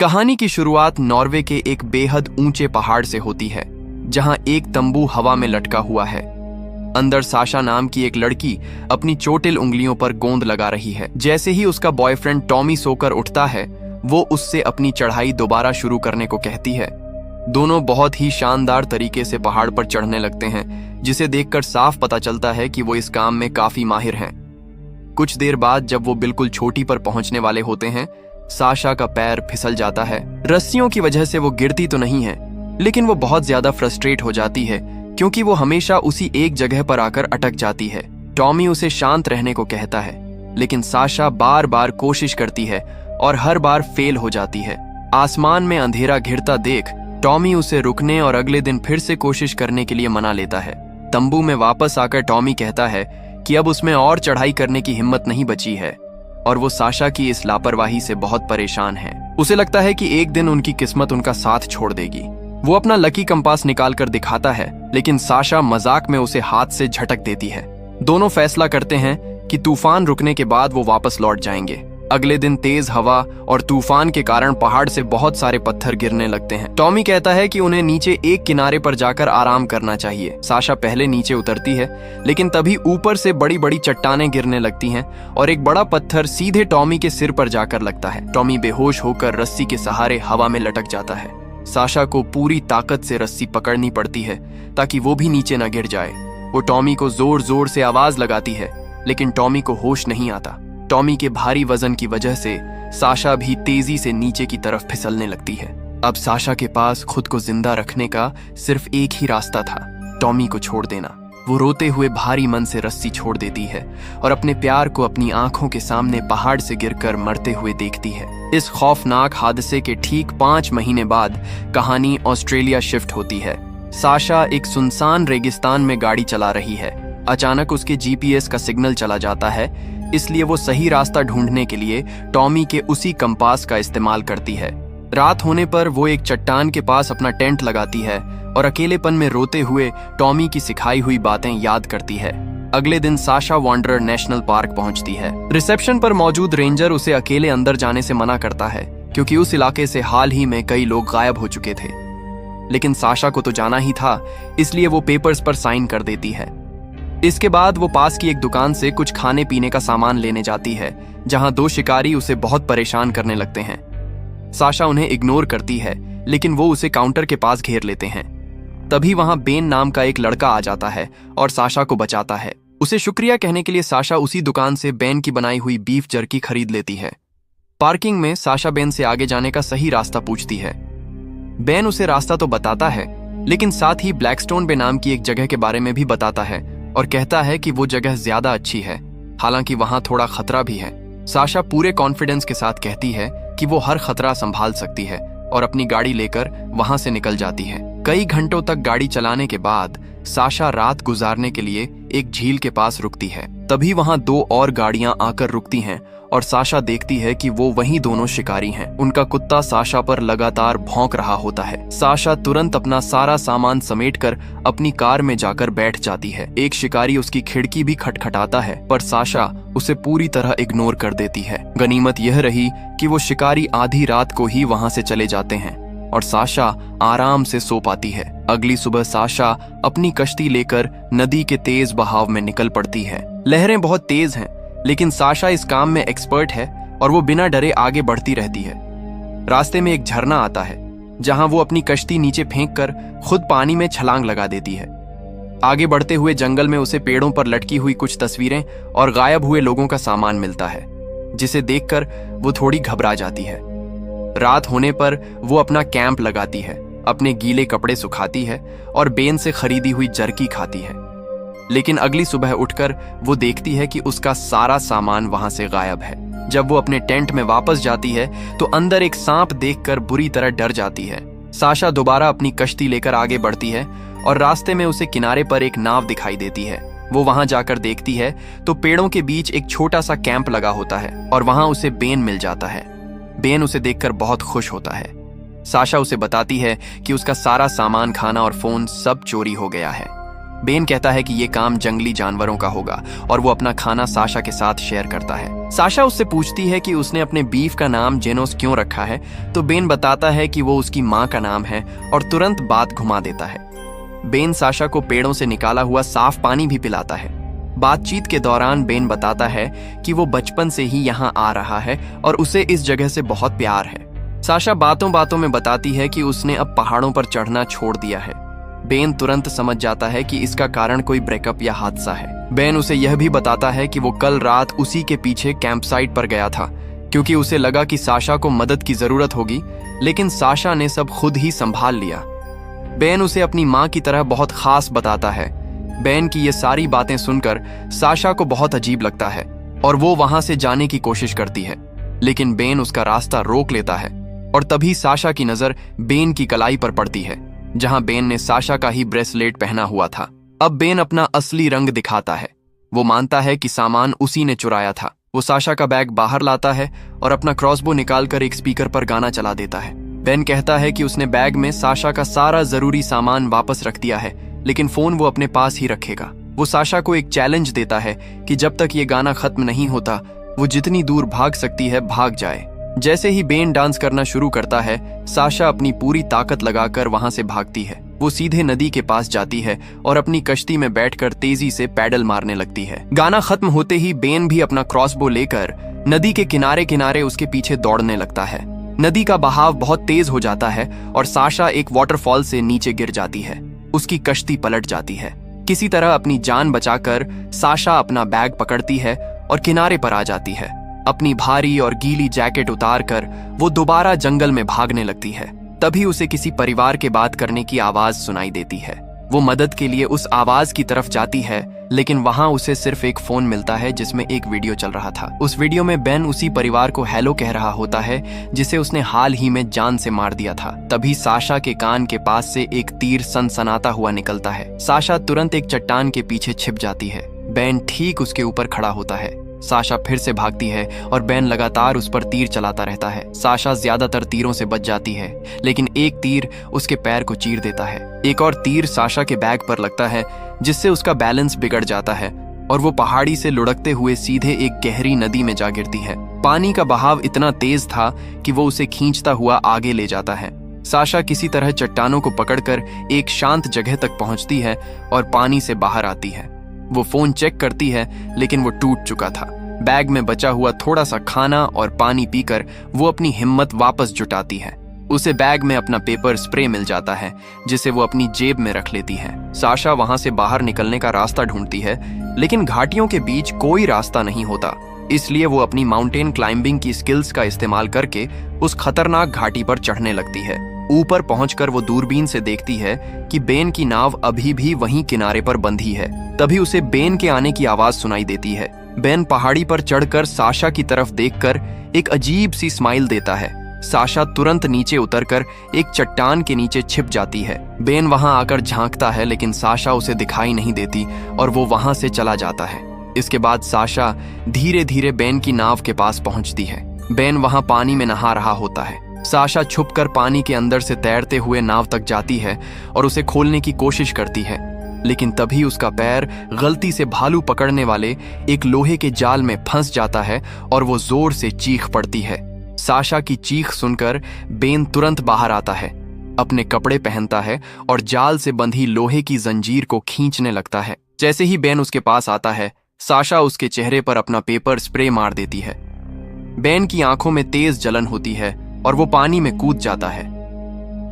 कहानी की शुरुआत नॉर्वे के एक बेहद ऊंचे पहाड़ से होती है, जहां एक तंबू हवा में लटका हुआ है। अंदर साशा नाम की एक लड़की अपनी चोटिल उंगलियों पर गोंद लगा रही है। जैसे ही उसका बॉयफ्रेंड टॉमी सोकर उठता है, वो उससे अपनी चढ़ाई दोबारा शुरू करने को कहती है। दोनों बहुत ही शानदार तरीके से पहाड़ पर चढ़ने लगते हैं, जिसे देखकर साफ पता चलता है कि वो इस काम में काफी माहिर हैं। कुछ देर बाद जब वो बिल्कुल चोटी पर पहुंचने वाले होते हैं, साशा का पैर फिसल जाता है। रस्सियों की वजह से वो गिरती तो नहीं है, लेकिन वो बहुत ज्यादा फ्रस्ट्रेट हो जाती है क्योंकि वो हमेशा उसी एक जगह पर आकर अटक जाती है। टॉमी उसे शांत रहने को कहता है, लेकिन साशा बार बार कोशिश करती है और हर बार फेल हो जाती है। आसमान में अंधेरा घिरता देख टॉमी उसे रुकने और अगले दिन फिर से कोशिश करने के लिए मना लेता है। तंबू में वापस आकर टॉमी कहता है कि अब उसमें और चढ़ाई करने की हिम्मत नहीं बची है और वो साशा की इस लापरवाही से बहुत परेशान है। उसे लगता है कि एक दिन उनकी किस्मत उनका साथ छोड़ देगी। वो अपना लकी कंपास निकाल कर दिखाता है, लेकिन साशा मजाक में उसे हाथ से झटक देती है। दोनों फैसला करते हैं कि तूफान रुकने के बाद वो वापस लौट जाएंगे। अगले दिन तेज हवा और तूफान के कारण पहाड़ से बहुत सारे पत्थर गिरने लगते हैं। टॉमी कहता है कि उन्हें नीचे एक किनारे पर जाकर आराम करना चाहिए। साशा पहले नीचे उतरती है, लेकिन तभी ऊपर से बड़ी बड़ी चट्टानें गिरने लगती हैं और एक बड़ा पत्थर सीधे टॉमी के सिर पर जाकर लगता है। टॉमी बेहोश होकर रस्सी के सहारे हवा में लटक जाता है। साशा को पूरी ताकत से रस्सी पकड़नी पड़ती है ताकि वो भी नीचे न गिर जाए। वो टॉमी को जोर जोर से आवाज लगाती है, लेकिन टॉमी को होश नहीं आता। टॉमी के भारी वजन की वजह से साशा भी तेजी से नीचे की तरफ फिसलने लगती है। अब साशा के पास खुद को जिंदा रखने का सिर्फ एक ही रास्ता था, टॉमी को छोड़ देना। वो रोते हुए भारी मन से रस्सी छोड़ देती है और अपने प्यार को अपनी आंखों के सामने पहाड़ से गिरकर मरते हुए देखती है। इस खौफनाक हादसे के ठीक 5 महीने बाद कहानी ऑस्ट्रेलिया शिफ्ट होती है। साशा एक सुनसान रेगिस्तान में गाड़ी चला रही है। अचानक उसके जीपीएस का सिग्नल चला जाता है, इसलिए वो सही रास्ता ढूंढने के लिए टॉमी के उसी कंपास का इस्तेमाल करती है। रात होने पर वो एक चट्टान के पास अपना टेंट लगाती है और अकेलेपन में रोते हुए टॉमी की सिखाई हुई बातें याद करती है। अगले दिन साशा वांडरर नेशनल पार्क पहुंचती है। रिसेप्शन पर मौजूद रेंजर उसे अकेले अंदर जाने से मना करता है क्योंकि उस इलाके से हाल ही में कई लोग गायब हो चुके थे। लेकिन साशा को तो जाना ही था, इसलिए वो पेपर्स पर साइन कर देती है। इसके बाद वो पास की एक दुकान से कुछ खाने पीने का सामान लेने जाती है, जहां 2 शिकारी उसे बहुत परेशान करने लगते हैं। साशा उन्हें इग्नोर करती है, लेकिन वो उसे काउंटर के पास घेर लेते हैं। तभी वहां बेन नाम का एक लड़का आ जाता है और साशा को बचाता है। उसे शुक्रिया कहने के लिए साशा उसी दुकान से बेन की बनाई हुई बीफ जर्की खरीद लेती है। पार्किंग में साशा बेन से आगे जाने का सही रास्ता पूछती है। बेन उसे रास्ता तो बताता है, लेकिन साथ ही ब्लैकस्टोन बे नाम की एक जगह के बारे में भी बताता है और कहता है कि वो जगह ज्यादा अच्छी है, हालांकि वहां थोड़ा खतरा भी है। साशा पूरे कॉन्फिडेंस के साथ कहती है कि वो हर खतरा संभाल सकती है और अपनी गाड़ी लेकर वहां से निकल जाती है। कई घंटों तक गाड़ी चलाने के बाद साशा रात गुजारने के लिए एक झील के पास रुकती है। तभी वहां 2 और गाड़ियां आकर रुकती हैं और साशा देखती है कि वो वही दोनों शिकारी हैं। उनका कुत्ता साशा पर लगातार भौंक रहा होता है। साशा तुरंत अपना सारा सामान समेटकर अपनी कार में जाकर बैठ जाती है। एक शिकारी उसकी खिड़की भी खटखटाता है, पर साशा उसे पूरी तरह इग्नोर कर देती है। गनीमत यह रही कि वो शिकारी आधी रात को ही वहां से चले जाते हैं और साशा आराम से सो पाती है। अगली सुबह साशा अपनी कश्ती लेकर नदी के तेज बहाव में निकल पड़ती है। लहरें बहुत तेज हैं, लेकिन साशा इस काम में एक्सपर्ट है और वो बिना डरे आगे बढ़ती रहती है। रास्ते में एक झरना आता है, जहां वो अपनी कश्ती नीचे फेंककर खुद पानी में छलांग लगा देती है। आगे बढ़ते हुए जंगल में उसे पेड़ों पर लटकी हुई कुछ तस्वीरें और गायब हुए लोगों का सामान मिलता है, जिसे देखकर वो थोड़ी घबरा जाती है। रात होने पर वो अपना कैंप लगाती है, अपने गीले कपड़े सुखाती है और बेन से खरीदी हुई जर्की खाती है। लेकिन अगली सुबह उठकर वो देखती है कि उसका सारा सामान वहां से गायब है। जब वो अपने टेंट में वापस जाती है तो अंदर एक सांप देखकर बुरी तरह डर जाती है। साशा दोबारा अपनी कश्ती लेकर आगे बढ़ती है और रास्ते में उसे किनारे पर एक नाव दिखाई देती है। वो वहां जाकर देखती है तो पेड़ों के बीच एक छोटा सा कैंप लगा होता है और वहां उसे बेन मिल जाता है। बेन उसे देखकर बहुत खुश होता है। साशा उसे बताती है कि उसका सारा सामान, खाना और फोन सब चोरी हो गया है। बेन कहता है कि ये काम जंगली जानवरों का होगा और वो अपना खाना साशा के साथ शेयर करता है। साशा उससे पूछती है कि उसने अपने बीफ का नाम जेनोस क्यों रखा है, तो बेन बताता है कि वो उसकी माँ का नाम है और तुरंत बात घुमा देता है। बेन साशा को पेड़ों से निकाला हुआ साफ पानी भी पिलाता है। बातचीत के दौरान बेन बताता है कि वो बचपन से ही यहाँ आ रहा है और उसे इस जगह से बहुत प्यार है। साशा बातों बातों में बताती है कि उसने अब पहाड़ों पर चढ़ना छोड़ दिया है। बेन तुरंत समझ जाता है कि इसका कारण कोई ब्रेकअप या हादसा है। बेन उसे यह भी बताता है कि वो कल रात उसी के पीछे कैंप साइट पर गया था क्योंकि उसे लगा कि साशा को मदद की जरूरत होगी, लेकिन साशा ने सब खुद ही संभाल लिया। बेन उसे अपनी माँ की तरह बहुत खास बताता है। बेन की ये सारी बातें सुनकर साशा को बहुत अजीब लगता है और वो वहां से जाने की कोशिश करती है, लेकिन बेन उसका रास्ता रोक लेता है और तभी साशा की नजर बेन की कलाई पर पड़ती है, जहां बेन ने साशा का ही ब्रेसलेट पहना हुआ था। अब बेन अपना असली रंग दिखाता है। वो मानता है कि सामान उसी ने चुराया था। वो साशा का बैग बाहर लाता है और अपना क्रॉसबो निकालकर एक स्पीकर पर गाना चला देता है। बेन कहता है कि उसने बैग में साशा का सारा जरूरी सामान वापस रख दिया है, लेकिन फोन वो अपने पास ही रखेगा। वो साशा को एक चैलेंज देता है कि जब तक ये गाना खत्म नहीं होता, वो जितनी दूर भाग सकती है भाग जाए। जैसे ही बेन डांस करना शुरू करता है, साशा अपनी पूरी ताकत लगाकर वहां से भागती है। वो सीधे नदी के पास जाती है और अपनी कश्ती में बैठकर तेजी से पैडल मारने लगती है। गाना खत्म होते ही बेन भी अपना क्रॉसबो लेकर नदी के किनारे किनारे उसके पीछे दौड़ने लगता है। नदी का बहाव बहुत तेज हो जाता है और साशा एक वाटरफॉल से नीचे गिर जाती है। उसकी कश्ती पलट जाती है। किसी तरह अपनी जान बचाकर साशा अपना बैग पकड़ती है और किनारे पर आ जाती है। अपनी भारी और गीली जैकेट उतारकर वो दोबारा जंगल में भागने लगती है। तभी उसे किसी परिवार के बात करने की आवाज सुनाई देती है। वो मदद के लिए उस आवाज की तरफ जाती है, लेकिन वहां उसे सिर्फ एक फोन मिलता है जिसमें एक वीडियो चल रहा था। उस वीडियो में बेन उसी परिवार को हेलो कह रहा होता है जिसे उसने हाल ही में जान से मार दिया था। तभी साशा के कान के पास से एक तीर सनसनाता हुआ निकलता है। साशा तुरंत एक चट्टान के पीछे छिप जाती है। बेन ठीक उसके ऊपर खड़ा होता है। साशा फिर से भागती है और बेन लगातार उस पर तीर चलाता रहता है। साशा ज्यादातर तीरों से बच जाती है, लेकिन एक तीर उसके पैर को चीर देता है। एक और तीर साशा के बैग पर लगता है, जिससे उसका बैलेंस बिगड़ जाता है और वो पहाड़ी से लुढ़कते हुए सीधे एक गहरी नदी में जा गिरती है। पानी का बहाव इतना तेज था कि वो उसे खींचता हुआ आगे ले जाता है। साशा किसी तरह चट्टानों को पकड़कर एक शांत जगह तक पहुंचती है और पानी से बाहर आती है। वो फोन चेक करती है, लेकिन वो टूट चुका था। बैग में बचा हुआ थोड़ा सा खाना और पानी पीकर वो अपनी हिम्मत वापस जुटाती है। उसे बैग में अपना पेपर स्प्रे मिल जाता है, जिसे वो अपनी जेब में रख लेती है। साशा वहां से बाहर निकलने का रास्ता ढूंढती है, लेकिन घाटियों के बीच कोई रास्ता नहीं होता। इसलिए वो अपनी माउंटेन क्लाइंबिंग की स्किल्स का इस्तेमाल करके उस खतरनाक घाटी पर चढ़ने लगती है। ऊपर पहुंचकर वो दूरबीन से देखती है कि बेन की नाव अभी भी वहीं किनारे पर बंधी है। तभी उसे बेन के आने की आवाज सुनाई देती है। बेन पहाड़ी पर चढ़कर साशा की तरफ देखकर एक अजीब सी स्माइल देता है। साशा तुरंत नीचे उतरकर एक चट्टान के नीचे छिप जाती है। बेन वहां आकर झांकता है, लेकिन साशा उसे दिखाई नहीं देती और वो वहां से चला जाता है। इसके बाद साशा धीरे धीरे बेन की नाव के पास पहुंचती है। बेन वहां पानी में नहा रहा होता है। साशा छुपकर पानी के अंदर से तैरते हुए नाव तक जाती है और उसे खोलने की कोशिश करती है, लेकिन तभी उसका पैर गलती से भालू पकड़ने वाले एक लोहे के जाल में फंस जाता है और वो जोर से चीख पड़ती है। साशा की चीख सुनकर बेन तुरंत बाहर आता है, अपने कपड़े पहनता है और जाल से बंधी लोहे की जंजीर को खींचने लगता है। जैसे ही बेन उसके पास आता है, साशा उसके चेहरे पर अपना पेपर स्प्रे मार देती है। बेन की आंखों में तेज जलन होती है और वो पानी में कूद जाता है।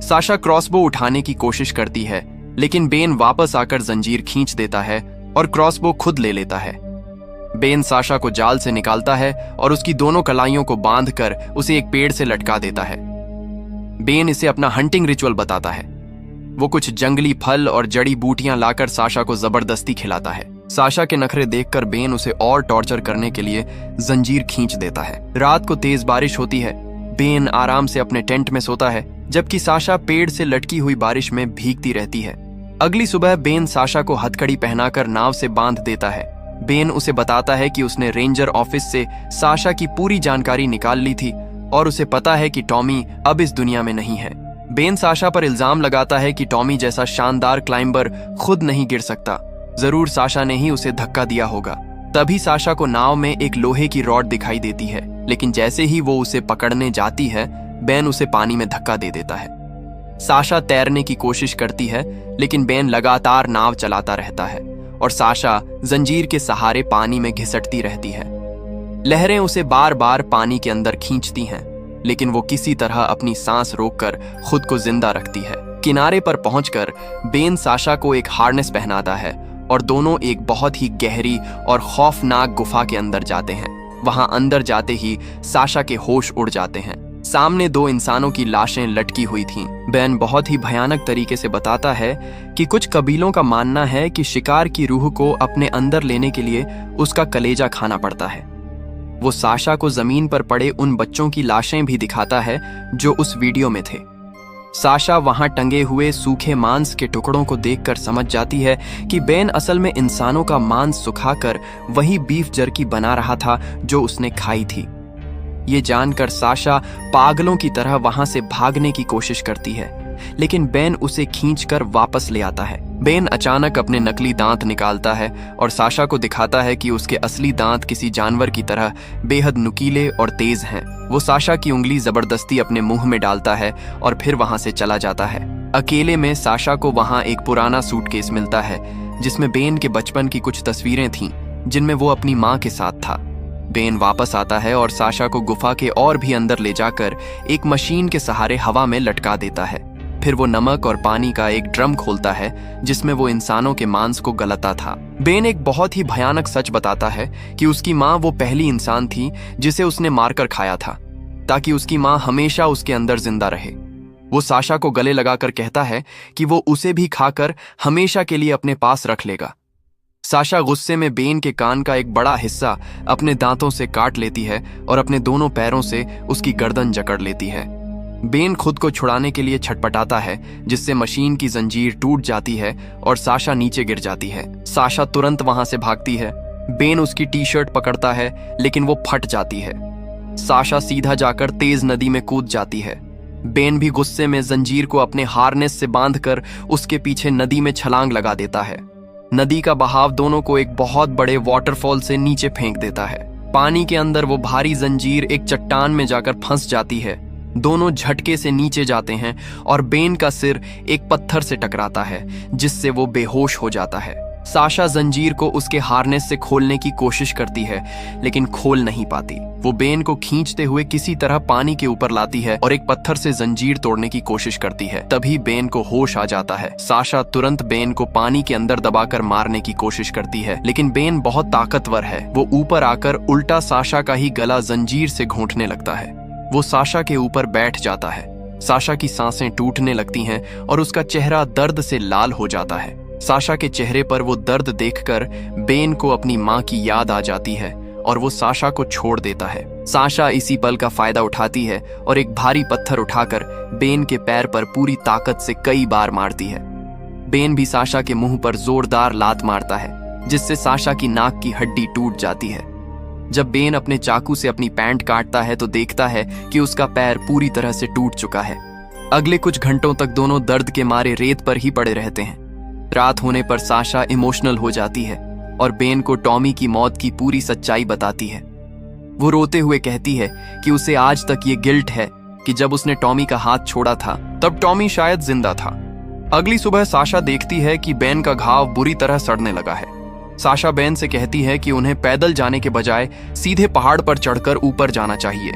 साशा क्रॉसबो उठाने की कोशिश करती है, लेकिन बेन वापस आकर जंजीर खींच देता है और क्रॉसबो खुद ले लेता है। बेन साशा को जाल से निकालता है और उसकी दोनों कलाइयों को बांधकर उसे एक पेड़ से लटका देता है। बेन इसे अपना हंटिंग रिचुअल बताता है। वो कुछ जंगली फल और जड़ी बूटियां लाकर साशा को जबरदस्ती खिलाता है। साशा के नखरे देखकर बेन उसे और टॉर्चर करने के लिए जंजीर खींच देता है। रात को तेज बारिश होती है। बेन आराम से अपने टेंट में सोता है, जबकि साशा पेड़ से लटकी हुई बारिश में भीगती रहती है। अगली सुबह बेन साशा को हथकड़ी पहनाकर नाव से बांध देता है। बेन उसे बताता है कि उसने रेंजर ऑफिस से साशा की पूरी जानकारी निकाल ली थी और उसे पता है कि टॉमी अब इस दुनिया में नहीं है। बेन साशा पर इल्जाम लगाता है कि टॉमी जैसा शानदार क्लाइंबर खुद नहीं गिर सकता, जरूर साशा ने ही उसे धक्का दिया होगा। तभी साशा को नाव में एक लोहे की रॉड दिखाई देती है, लेकिन जैसे ही वो उसे पकड़ने जाती है, बेन उसे पानी में धक्का दे देता है। साशा तैरने की कोशिश करती है, लेकिन बेन लगातार नाव चलाता रहता है और साशा जंजीर के सहारे पानी में घिसटती रहती है। लहरें उसे बार बार पानी के अंदर खींचती हैं, लेकिन वो किसी तरह अपनी सांस रोककर खुद को जिंदा रखती है। किनारे पर पहुंचकर बेन साशा को एक हार्नेस पहनाता है और दोनों एक बहुत ही गहरी और खौफनाक गुफा के अंदर जाते हैं। वहां अंदर जाते ही साशा के होश उड़ जाते हैं। सामने 2 इंसानों की लाशें लटकी हुई थीं। बेन बहुत ही भयानक तरीके से बताता है कि कुछ कबीलों का मानना है कि शिकार की रूह को अपने अंदर लेने के लिए उसका कलेजा खाना पड़ता है। वो साशा को जमीन पर पड़े उन बच्चों की लाशें भी दिखाता है जो उस वीडियो में थे। साशा वहां टंगे हुए सूखे मांस के टुकड़ों को देखकर समझ जाती है कि बेन असल में इंसानों का मांस सुखाकर वही बीफ जर्की बना रहा था जो उसने खाई थी। ये जानकर साशा पागलों की तरह वहां से भागने की कोशिश करती है, लेकिन बेन उसे खींचकर वापस ले आता है। बेन अचानक अपने नकली दांत निकालता है और साशा को दिखाता है कि उसके असली दांत किसी जानवर की तरह बेहद नुकीले और तेज हैं। वो साशा की उंगली जबरदस्ती अपने मुंह में डालता है और फिर वहां से चला जाता है। अकेले में साशा को वहां एक पुराना सूटकेस मिलता है जिसमें बेन के बचपन की कुछ तस्वीरें थीं, जिनमें वो अपनी माँ के साथ था। बेन वापस आता है और साशा को गुफा के और भी अंदर ले जाकर एक मशीन के सहारे हवा में लटका देता है। फिर वो नमक और पानी का एक ड्रम खोलता है जिसमें वो इंसानों के मांस को गलाता था। बेन एक बहुत ही भयानक सच बताता है कि उसकी माँ वो पहली इंसान थी जिसे उसने मारकर खाया था, ताकि उसकी माँ हमेशा उसके अंदर जिंदा रहे। वो साशा को गले लगाकर कहता है कि वो उसे भी खाकर हमेशा के लिए अपने पास रख लेगा। साशा गुस्से में बेन के कान का एक बड़ा हिस्सा अपने दांतों से काट लेती है और अपने दोनों पैरों से उसकी गर्दन जकड़ लेती है। बेन खुद को छुड़ाने के लिए छटपटाता है, जिससे मशीन की जंजीर टूट जाती है और साशा नीचे गिर जाती है। साशा तुरंत वहां से भागती है। बेन उसकी टी-शर्ट पकड़ता है, लेकिन वो फट जाती है। साशा सीधा जाकर तेज नदी में कूद जाती है। बेन भी गुस्से में जंजीर को अपने हार्नेस से बांधकर उसके पीछे नदी में छलांग लगा देता है। नदी का बहाव दोनों को एक बहुत बड़े वाटरफॉल से नीचे फेंक देता है। पानी के अंदर वो भारी जंजीर एक चट्टान में जाकर फंस जाती है। दोनों झटके से नीचे जाते हैं और बेन का सिर एक पत्थर से टकराता है, जिससे वो बेहोश हो जाता है। साशा जंजीर को उसके हार्नेस से खोलने की कोशिश करती है, लेकिन खोल नहीं पाती। वो बेन को खींचते हुए किसी तरह पानी के ऊपर लाती है और एक पत्थर से जंजीर तोड़ने की कोशिश करती है। तभी बेन को होश आ जाता है। साशा तुरंत बेन को पानी के अंदर दबाकर मारने की कोशिश करती है, लेकिन बेन बहुत ताकतवर है। वो ऊपर आकर उल्टा साशा का ही गला जंजीर से घोंटने लगता है। वो साशा के ऊपर बैठ जाता है। साशा की सांसें टूटने लगती हैं और उसका चेहरा दर्द से लाल हो जाता है। साशा के चेहरे पर वो दर्द देखकर बेन को अपनी माँ की याद आ जाती है और वो साशा को छोड़ देता है। साशा इसी पल का फायदा उठाती है और एक भारी पत्थर उठाकर बेन के पैर पर पूरी ताकत से कई बार मारती है। बेन भी साशा के मुंह पर जोरदार लात मारता है, जिससे साशा की नाक की हड्डी टूट जाती है। जब बेन अपने चाकू से अपनी पैंट काटता है तो देखता है कि उसका पैर पूरी तरह से टूट चुका है। अगले कुछ घंटों तक दोनों दर्द के मारे रेत पर ही पड़े रहते हैं। रात होने पर साशा इमोशनल हो जाती है और बेन को टॉमी की मौत की पूरी सच्चाई बताती है। वो रोते हुए कहती है कि उसे आज तक ये गिल्ट है कि जब उसने टॉमी का हाथ छोड़ा था तब टॉमी शायद जिंदा था। अगली सुबह साशा देखती है कि बेन का घाव बुरी तरह सड़ने लगा है। साशा बेन से कहती है कि उन्हें पैदल जाने के बजाय सीधे पहाड़ पर चढ़कर ऊपर जाना चाहिए,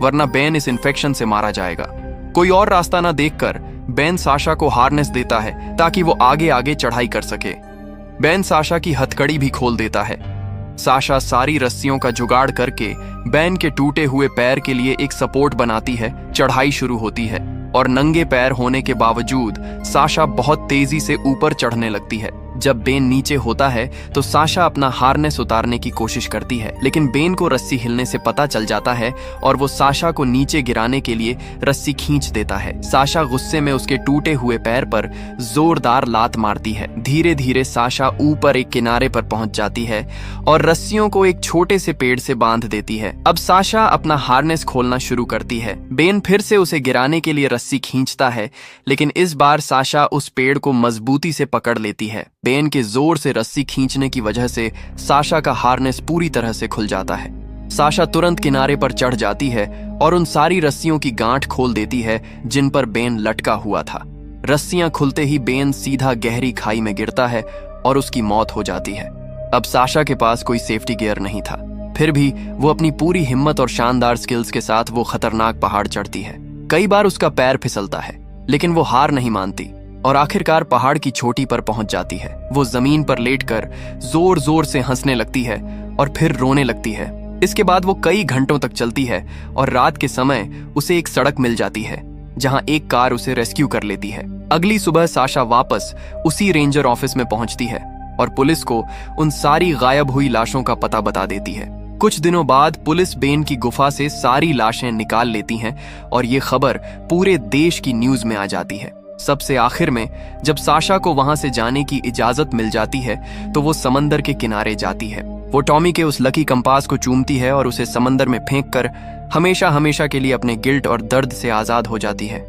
वरना बेन इस इन्फेक्शन से मारा जाएगा। कोई और रास्ता न देखकर बेन साशा को हार्नेस देता है ताकि वो आगे आगे चढ़ाई कर सके। बेन साशा की हथकड़ी भी खोल देता है। साशा सारी रस्सियों का जुगाड़ करके बेन के टूटे हुए पैर के लिए एक सपोर्ट बनाती है। चढ़ाई शुरू होती है और नंगे पैर होने के बावजूद साशा बहुत तेजी से ऊपर चढ़ने लगती है। जब बेन नीचे होता है तो साशा अपना हार्नेस उतारने की कोशिश करती है, लेकिन बेन को रस्सी हिलने से पता चल जाता है और वो साशा को नीचे गिराने के लिए रस्सी खींच देता है। साशा गुस्से में उसके टूटे हुए पैर पर जोरदार लात मारती है। धीरे धीरे साशा ऊपर एक किनारे पर पहुंच जाती है और रस्सियों को एक छोटे से पेड़ से बांध देती है। अब साशा अपना हार्नेस खोलना शुरू करती है। बेन फिर से उसे गिराने के लिए रस्सी खींचता है, लेकिन इस बार साशा उस पेड़ को मजबूती से पकड़ लेती है। बेन के जोर से रस्सी खींचने की वजह से साशा का हार्नेस पूरी तरह से खुल जाता है। साशा तुरंत किनारे पर चढ़ जाती है और उन सारी रस्सियों की गांठ खोल देती है जिन पर बेन लटका हुआ था। रस्सियां खुलते ही बेन सीधा गहरी खाई में गिरता है और उसकी मौत हो जाती है। अब साशा के पास कोई सेफ्टी गियर नहीं था, फिर भी वो अपनी पूरी हिम्मत और शानदार स्किल्स के साथ वो खतरनाक पहाड़ चढ़ती है। कई बार उसका पैर फिसलता है, लेकिन वो हार नहीं मानती और आखिरकार पहाड़ की चोटी पर पहुंच जाती है। वो जमीन पर लेटकर जोर जोर से हंसने लगती है और फिर रोने लगती है। इसके बाद वो कई घंटों तक चलती है और रात के समय उसे एक सड़क मिल जाती है जहां एक कार उसे रेस्क्यू कर लेती है। अगली सुबह साशा वापस उसी रेंजर ऑफिस में पहुंचती है और पुलिस को उन सारी गायब हुई लाशों का पता बता देती है। कुछ दिनों बाद पुलिस बेन की गुफा से सारी लाशें निकाल लेती हैं और ये खबर पूरे देश की न्यूज में आ जाती है। सबसे आखिर में जब साशा को वहां से जाने की इजाजत मिल जाती है तो वो समंदर के किनारे जाती है। वो टॉमी के उस लकी कंपास को चूमती है और उसे समंदर में फेंककर हमेशा हमेशा के लिए अपने गिल्ट और दर्द से आजाद हो जाती है।